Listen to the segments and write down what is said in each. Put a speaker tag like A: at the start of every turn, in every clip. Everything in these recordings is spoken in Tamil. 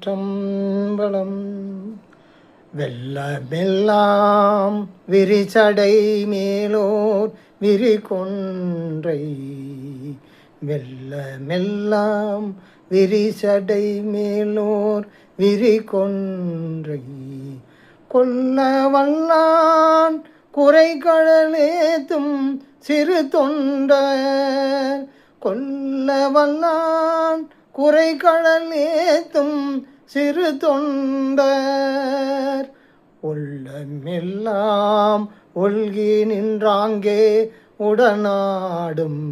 A: திருச்சிற்றம்பலம். வெள்ளமெல்லாம் விரிசடை மேலோர் விரிகொன்றை, வெள்ளமெல்லாம் விரிசடை மேலோர் விரிகொன்றை, கொல்ல வல்லான் குறைகடலேத்தும் சிறு தொண்டர், கொல்ல வல்லான் குறைகடலேத்தும் சிறு தொண்டர், உள்ளமெல்லாம் ஒல்கி நின்றாங்கே உடனாடும்,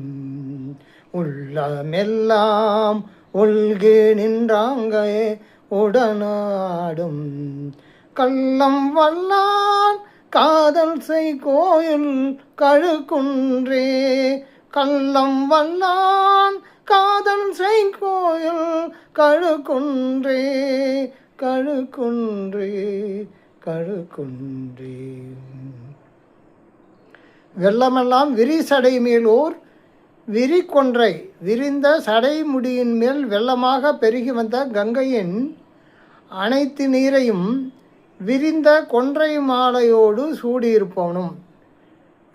A: உள்ளமெல்லாம் ஒல்கி நின்றாங்கே உடனாடும், கள்ளம் வல்லான் காதல் செய் கோயில் கழுக்குன்றே, கள்ளம் வல்லான் காதல் செய் கோயில் கழுக்குன்றே, கழுக்குன்றே, கழுக்குன்றே. வெள்ளமெல்லாம் விரிசடை மேலோர் விரிகொன்றை, விரிந்த சடை முடியின் மேல் வெள்ளமாக பெருகி வந்த கங்கையின் அனைத்து நீரையும் விரிந்த கொன்றை மாலையோடு சூடியிருப்பவனும்,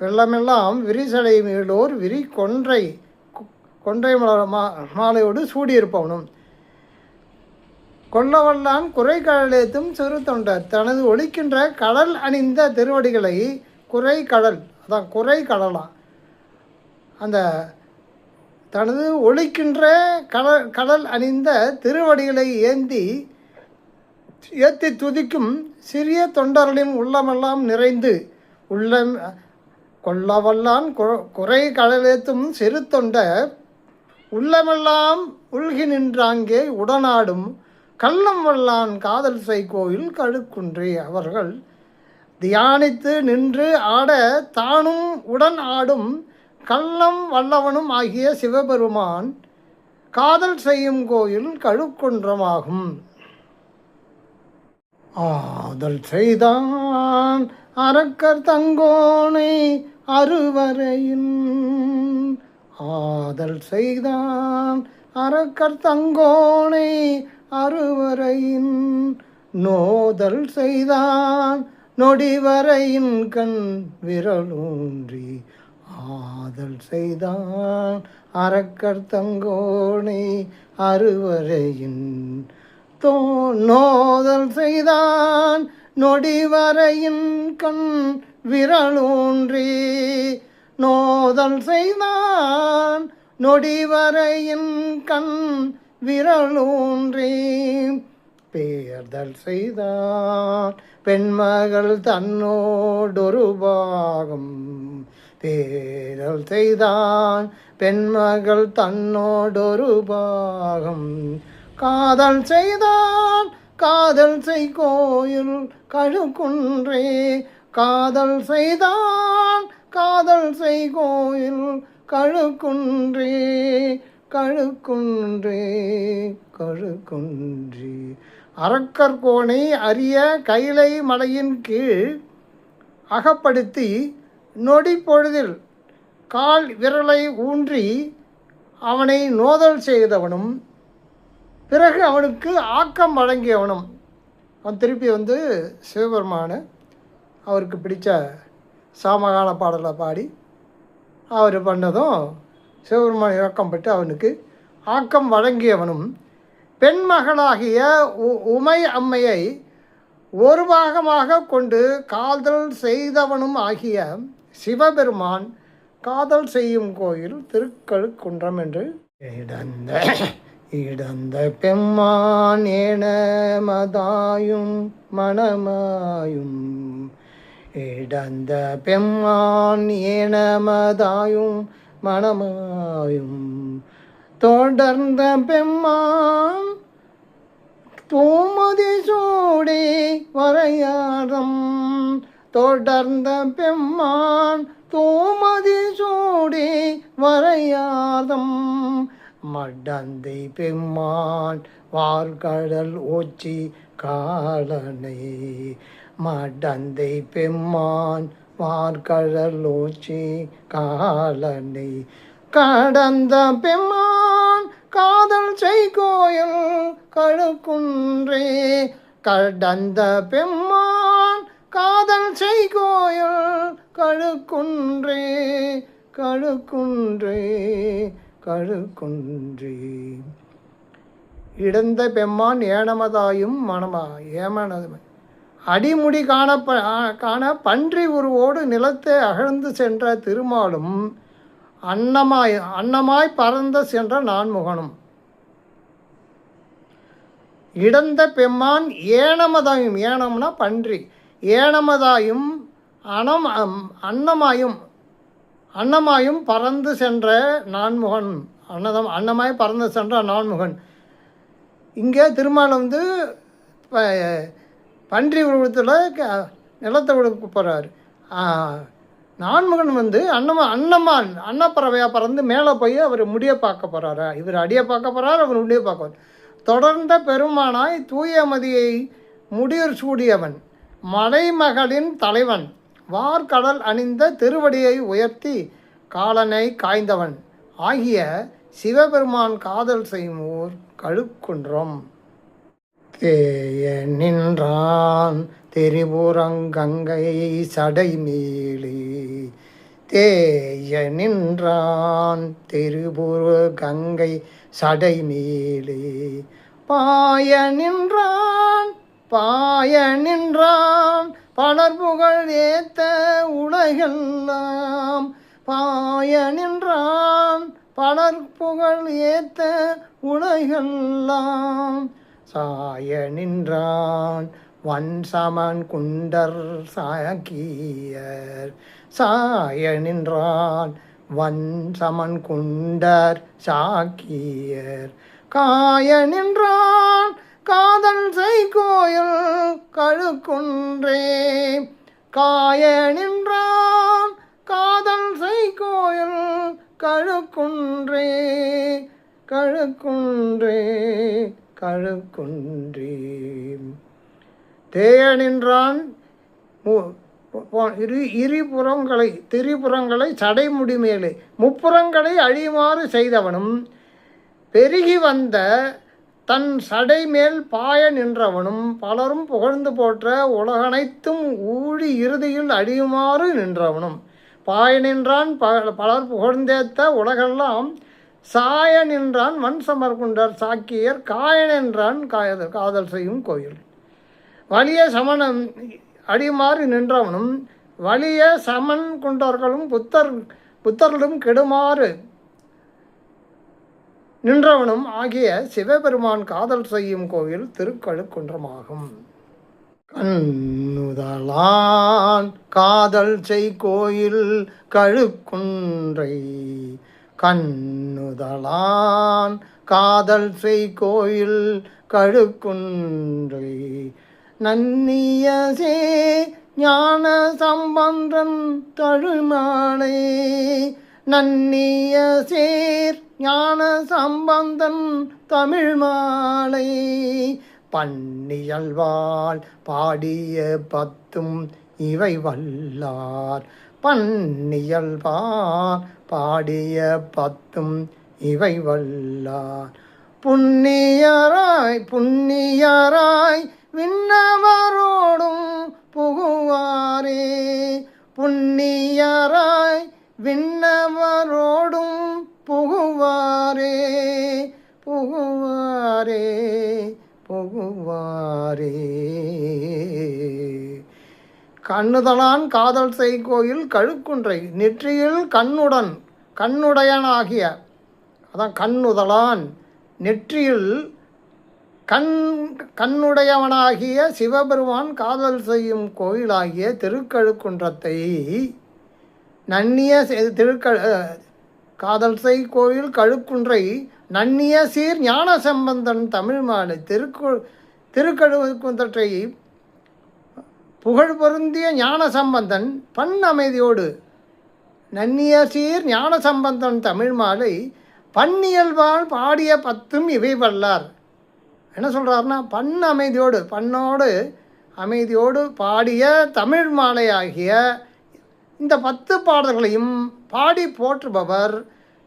A: வெள்ளமெல்லாம் விரிசடை மேலோர் விரிகொன்றை, கொன்றை மாலையோடு சூடியிருப்பவனும், கொல்லவல்லான் குறைகடலேத்தும் சிறு தொண்டர், தனது ஒலிக்கின்ற கடல் அணிந்த திருவடிகளை, குறை கடல் அதான் குறை கடலாம், அந்த தனது ஒலிக்கின்ற கடல் அணிந்த திருவடிகளை ஏற்றி துதிக்கும் சிறிய தொண்டர்களின் உள்ளமெல்லாம் நிறைந்து, கொல்லவல்லான் குறை கடலேத்தும் சிறு தொண்டர், உள்ளமெல்லாம் உள்கி நின்றாங்கே உடனாடும், கள்ளம் வல்லான் காதல் செய் கோயில் கழுக்குன்றே. அவர்கள் தியானித்து நின்று ஆட தானும் உடன் ஆடும் கள்ளம் வல்லவனும் ஆகிய சிவபெருமான் காதல் செய்யும் கோயில் கழுக்குன்றமாகும். ஆதல் செய்தான் அரக்கர் தங்கோனை அருவரையின், ஆதல் செய்தான் அரக்கர் தங்கோனை அருவரையின், நோதல் செய்தான் நொடிவரையின் கண் விரலூன்றி, ஆதல் செய்தான் அரக்கர் தங்கோனை அருவரையின், நோதல் செய்தான் நொடிவரையின் கண் விரலூன்றி, நோதல் செய்தான் நொடிவரையின் கண் விரலூன்றி, பேர்தல் செய்தான் பெண்மகள் தன்னோடொரு பாகம், பேரல் செய்தான் பெண்மகள் தன்னோடொரு பாகம், காதல் செய்தான் காதல் செய் கோயில் கழுக்குன்றே, காதல் செய்தான் காதல் செய் கோயில் கழுக்குன்றே, கழுக்குன்றே, கழுக்குன்றே. அரக்கர் கோனை அரிய கைலை மலையின் கீழ் அகப்படுத்தி நொடி பொழுதில் கால் விரலை ஊன்றி அவனை நோதல் செய்தவனும், பிறகு அவனுக்கு ஆக்கம் வழங்கியவனும், அவன் திருப்பி சிவபெருமான அவருக்கு பிடித்த சாமகான பாடலை பாடி அவர் பண்ணதும் சிவபெருமான இறக்கம் பெற்று அவனுக்கு ஆக்கம் வழங்கியவனும், பெண்மகளாகிய உமை அம்மையை ஒரு பாகமாக கொண்டு காதல் செய்தவனும் ஆகிய சிவபெருமான் காதல் செய்யும் கோயில் திருக்கழுக்குன்றம் என்று இடந்த பெம்மான் ஏன மதாயும் மணமாயும், இடந்த பெம்மான் ஏன மதாயும் மணமாயும், தொடர்ந்த பெம்மான் தூமதி சூடி வரையாரம், தொடர்ந்த பெம்மான் தூமதி சூடி வரையாதம், மடந்தை பெம்மான் வார்கடல் ஓச்சி காலனை, மடந்தை பெம்மான் வார்கடல் ஓச்சி காலனை, கடந்த பெம்மான் காதல் செய் கோயில் கழுக்குன்றே கடந்த பெம்மான் காதல் செய்கோயில் கழுக்குன்றே கழுக்குன்றே கழுக்குன்றே. இடந்த பெம்மான் ஏனமதாயும் ஏமனது அடிமுடி காண பன்றி உருவோடு நிலத்தை அகழ்ந்து சென்ற திருமாலும் அன்னமாய் பறந்த சென்ற நான்முகனும். இடந்த பெம்மான் ஏனமதாயும், ஏனம்னா பன்றி, ஏனமதாயும் அன்னமாயும் பறந்து சென்ற நான்முகன், அன்னமாய் பறந்து சென்ற நான்முகன். இங்கே திருமால் பன்றி உருவத்தில் நிலத்தை விடுக்க போகிறார். நான்முகன் அன்னப்பறவையாக பறந்து மேலே போய் அவர் முடியை பார்க்க போகிறாரா, இவர் அடியை பார்க்க போகிறார், அவர் முடியை பார்க்க. தொடர்ந்த பெருமானாய் தூயமதியை முடியர் சூடியவன், மலைமகளின் தலைவன், வார்கடல் அணிந்த திருவடியை உயர்த்தி காலனை காய்ந்தவன் ஆகிய சிவபெருமான் காதல் செய்வோர் கழுக்குன்றம். தேய நின்றான் திரிபுரங்கங்கை சடை மேலே, தேய நின்றான் திரிபுர கங்கை சடை மேலே, பாய நின்றான் பலர்புகழ் ஏத்த உலகெல்லாம், பாய நின்றான் பலர்புகழ் ஏத்த உலகெல்லாம், சாய நின்றான் வன்சமன் குண்டர் சாக்கியர், சாய நின்றான் வன்சமன் குண்டர் சாக்கியர், காய நின்றான் காதல் செய்கோயில் கழுக்குன்றே, காய நின்றான் காதல் செய்கோயில் கழுக்குன்றே கழுக்குன்றே கழுக்குன்றே. தேய நின்றான் திரிபுரங்களை சடைமுடி மேலே முப்புறங்களை அழியுமாறு செய்தவனும், பெருகி வந்த தன் சடை மேல் பாய நின்றவனும், பலரும் புகழ்ந்து போற்ற உலகனைத்தும் ஊழி இறுதியில் அழியுமாறு நின்றவனும், பாய நின்றான் பலர் புகழ்ந்தேத்த உலகெல்லாம், சாய நின்றான் வன்சமர்குண்டர் சாக்கியர், காய நின்றான் காதல் செய்யும் கோயில், வலிய சமணம் அடிமாறு நின்றவனும், வலிய சமன் குண்டர்களும் புத்தர்களும் கெடுமாறு நின்றவனும் ஆகிய சிவபெருமான் காதல் செய்யும் கோயில் திருக்கழுக்குன்றமாகும். கண்ணுதலான் காதல் செய் கோயில் கழுக்குன்றை, கண்ணுதலான் காதல் செய் கோயில் கழுக்குன்றை, நன்னியசே ஞான சம்பந்தன் தழுமாலை, நன்னியசேர் ஞான சம்பந்தன் தமிழ் மாலை, பன்னியல்வாள் பாடிய பத்தும் இவை வல்லார், பன்னியல்வாள் பாடிய பத்தும் இவை வல்லார், புண்ணியராய் விண்ணவரோடும் புகுவாரே, புண்ணியராய் விண்ணவரோடும் புகுவாரே புகுவாரே புகுவாரே. கண்ணுதலான் காதல் செய் கோயில் கழுக்குன்றை, நெற்றியில் கண்ணுடையனாகிய, அதான் கண்ணுதலான், நெற்றியில் கண்ணுடையவனாகிய சிவபெருமான் காதல் செய்யும் கோயிலாகிய திருக்கழுக்குன்றத்தை, நன்னிய காதல் செய் கோயில் கழுக்குன்றை, நன்னிய சீர் ஞான சம்பந்தன் தமிழ் மாலை, திருக்கழுக்குன்றத்தை புகழ் பொருந்திய ஞான சம்பந்தன் பண் அமைதியோடு, நன்னிய சீர் ஞான சம்பந்தன் தமிழ் மாலை, பன்னியல்வாள் பாடிய பத்தும் இவை வல்லார். என்ன சொல்கிறாருன்னா, பண்ணோடு அமைதியோடு பாடிய தமிழ் மாலை ஆகிய இந்த 10 பாடல்களையும் பாடி போற்றுபவர்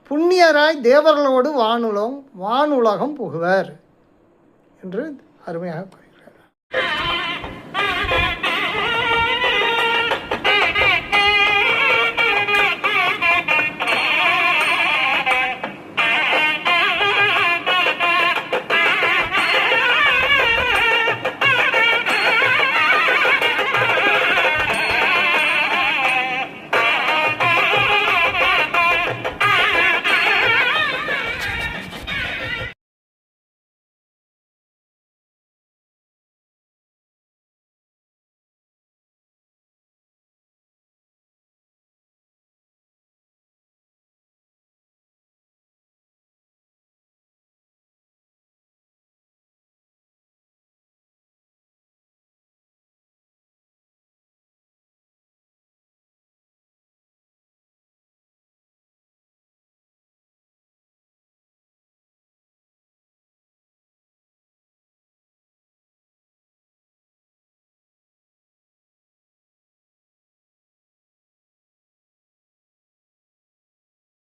A: புண்ணியராய் தேவர்களோடு வானுலகம் புகுவர் என்று அருமையாக கூறுகிறார்.